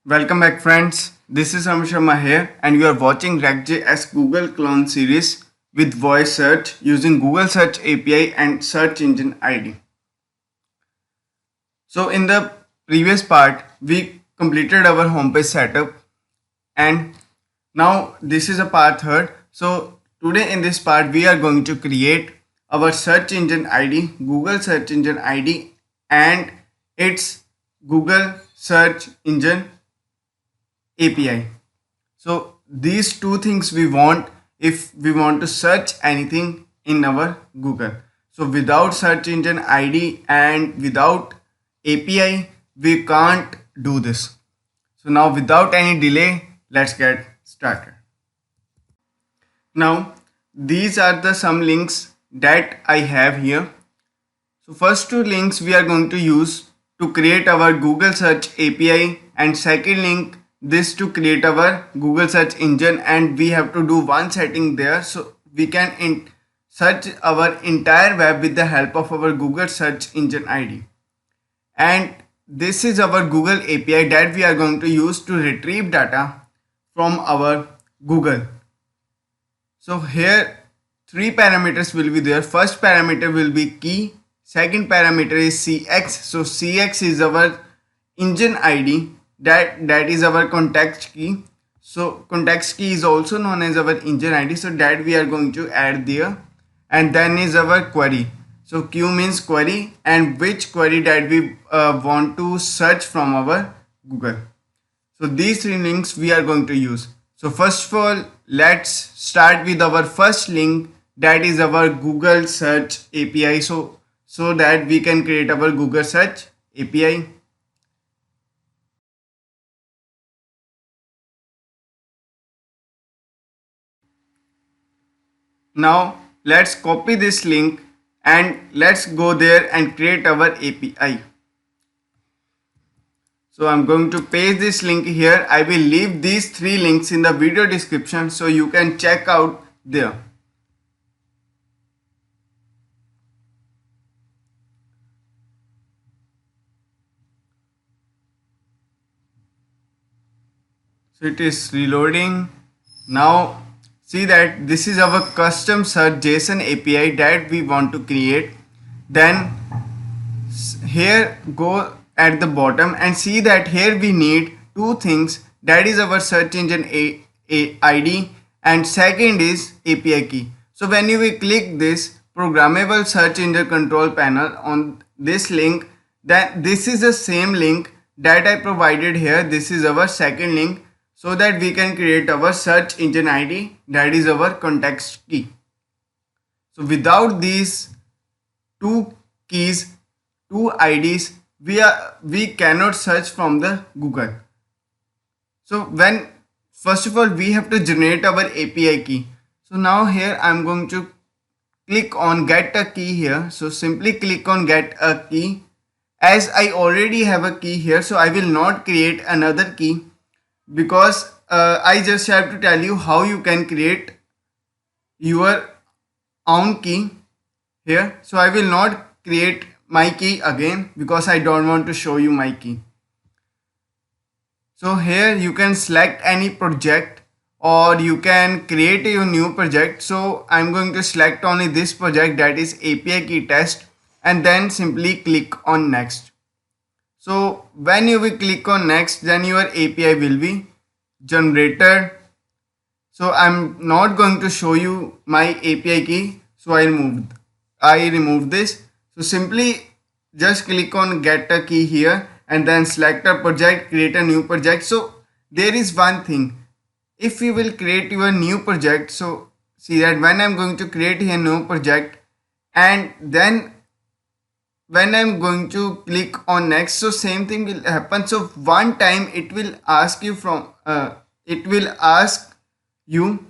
Welcome back friends, this is Ram Sharma here and you are watching RecJS Google Clone series with voice search using Google Search API and Search Engine ID. So in the previous part, we completed our homepage setup and now this is a part third. So today in this part, we are going to create our search engine ID, Google Search Engine ID and its Google Search Engine API. So these two things we want if we want to search anything in our Google. So without search engine ID and without API, we can't do this. So now without any delay, let's get started. Now these are the some links that I have here. So first two links we are going to use to create our Google Search API and second link this to create our Google search engine, and we have to do one setting there so we can search our entire web with the help of our Google search engine ID. And this is our Google API that we are going to use to retrieve data from our Google. So here three parameters will be there. First parameter will be key, second parameter is CX. So CX is our engine ID, that is our context key. So context key is also known as our engine ID, so that we are going to add there. And then is our query. So Q means query and which query that we want to search from our Google. So these three links we are going to use. So first of all, let's start with our first link, that is our Google Search API. So that we can create our Google Search API. Now let's copy this link and let's go there and create our API. So I'm going to paste this link here. I will leave these three links in the video description so you can check out there. So it is reloading. Now see that this is our custom search JSON API that we want to create. Then here go at the bottom and see that here we need two things, that is our search engine ID and second is API key. So when you will click this programmable search engine control panel on this link, then this is the same link that I provided here. This is our second link, so that we can create our search engine ID, that is our context key. So without these two keys, two IDs, we cannot search from the Google. So first of all we have to generate our API key. So now here I'm going to click on get a key here. So simply click on get a key. As I already have a key here, so I will not create another key, because I just have to tell you how you can create your own key here. So I will not create my key again because I don't want to show you my key. So here you can select any project or you can create a new project. So I'm going to select only this project, that is API key test, and then simply click on next. So when you will click on next, then your API will be generated. So I'm not going to show you my API key, so I remove this. So simply just click on get a key here and then select a project, create a new project. So there is one thing, if you will create your new project, so see that when I'm going to create a new project and then when I'm going to click on next, so same thing will happen. So one time it will ask you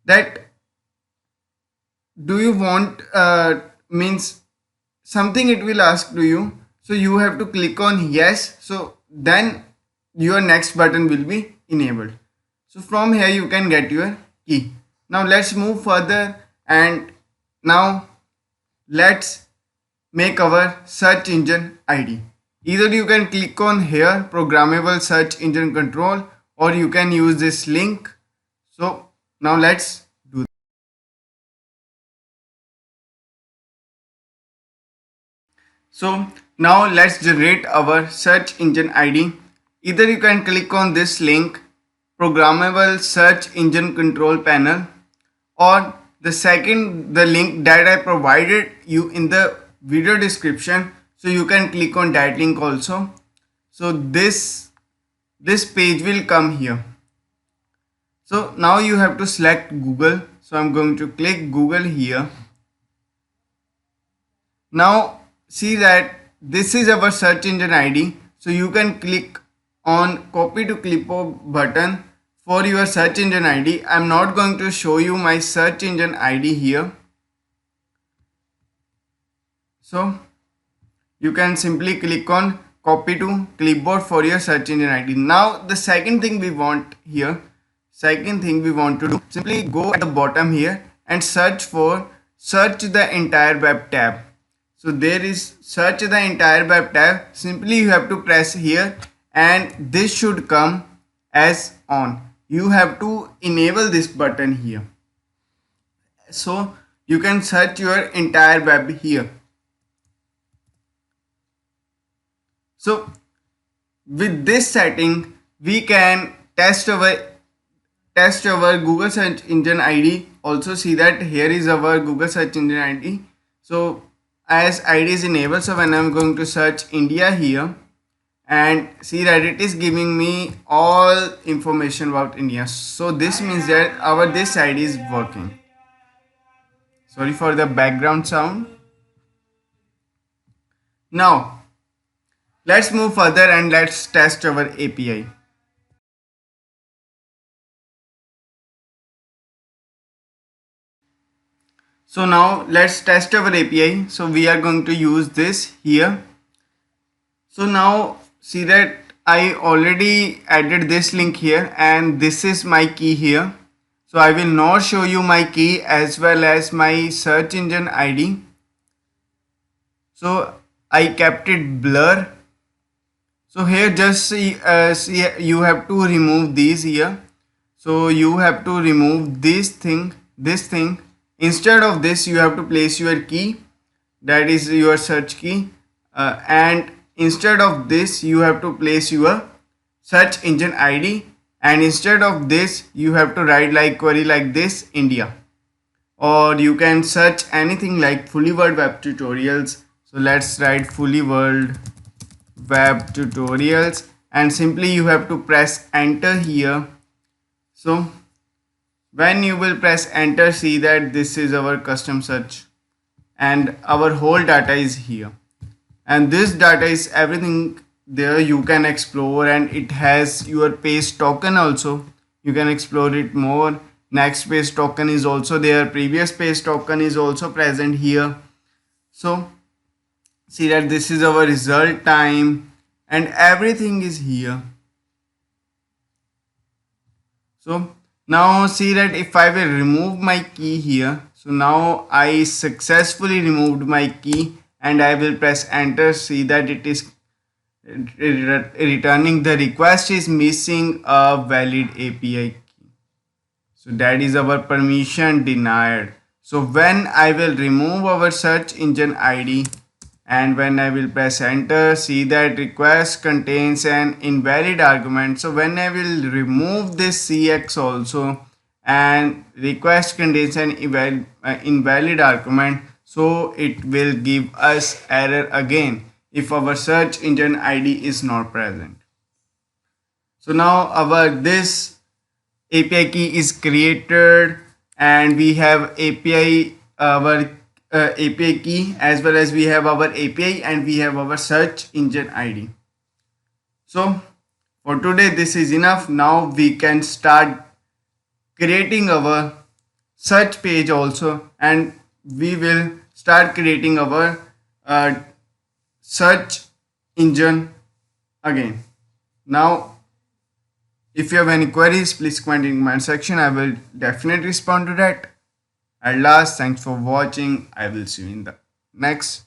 that do you want means something it will ask to you. So you have to click on yes. So then your next button will be enabled. So from here you can get your key. Now let's move further and now let's make our search engine ID. Either you can click on here programmable search engine control, or you can use this link. So now let's do. So now let's generate our search engine ID. Either you can click on this link, programmable search engine control panel, or the link that I provided you in the video description. So you can click on that link also. So this page will come here. So now you have to select Google. So I'm going to click Google here. Now see that this is our search engine ID. So you can click on copy to clipboard button for your search engine ID. I'm not going to show you my search engine ID here. So you can simply click on copy to clipboard for your search engine ID. Now the second thing we want to do, simply go at the bottom here and search the entire web tab. So there is search the entire web tab. Simply you have to press here and this should come as on. You have to enable this button here. So you can search your entire web here. So with this setting we can test our Google search engine ID. Also see that here is our Google search engine ID. So as ID is enabled, so when I'm going to search India here, and see that it is giving me all information about India. So this means that our this ID is working. Sorry for the background sound. Now let's move further and let's test our API. So now let's test our API. So we are going to use this here. So now see that I already added this link here and this is my key here. So I will not show you my key as well as my search engine ID. So I kept it blur. So here just see you have to remove these here. So you have to remove this thing. Instead of this you have to place your key, that is your search key, and instead of this you have to place your search engine ID, and instead of this you have to write like query like this India, or you can search anything like fully world web tutorials. So let's write fully world web tutorials and simply you have to press enter here. So when you will press enter, see that this is our custom search and our whole data is here, and this data is everything there. You can explore and it has your page token also. You can explore it more. Next page token is also there, previous page token is also present here. So see that this is our result time and everything is here. So now see that if I will remove my key here, so now I successfully removed my key and I will press enter. See that it is returning the request is missing a valid API key. So that is our permission denied. So when I will remove our search engine ID and when I will press enter, see that request contains an invalid argument. So when I will remove this CX also and request contains an invalid argument, so it will give us error again if our search engine ID is not present. So now our this API key is created and we have our API key as well as we have our API and we have our search engine ID. So for today this is enough. Now we can start creating our search page also, and we will start creating our search engine again. Now if you have any queries, please comment in the comment section. I will definitely respond to that. At last, thanks for watching. I will see you in the next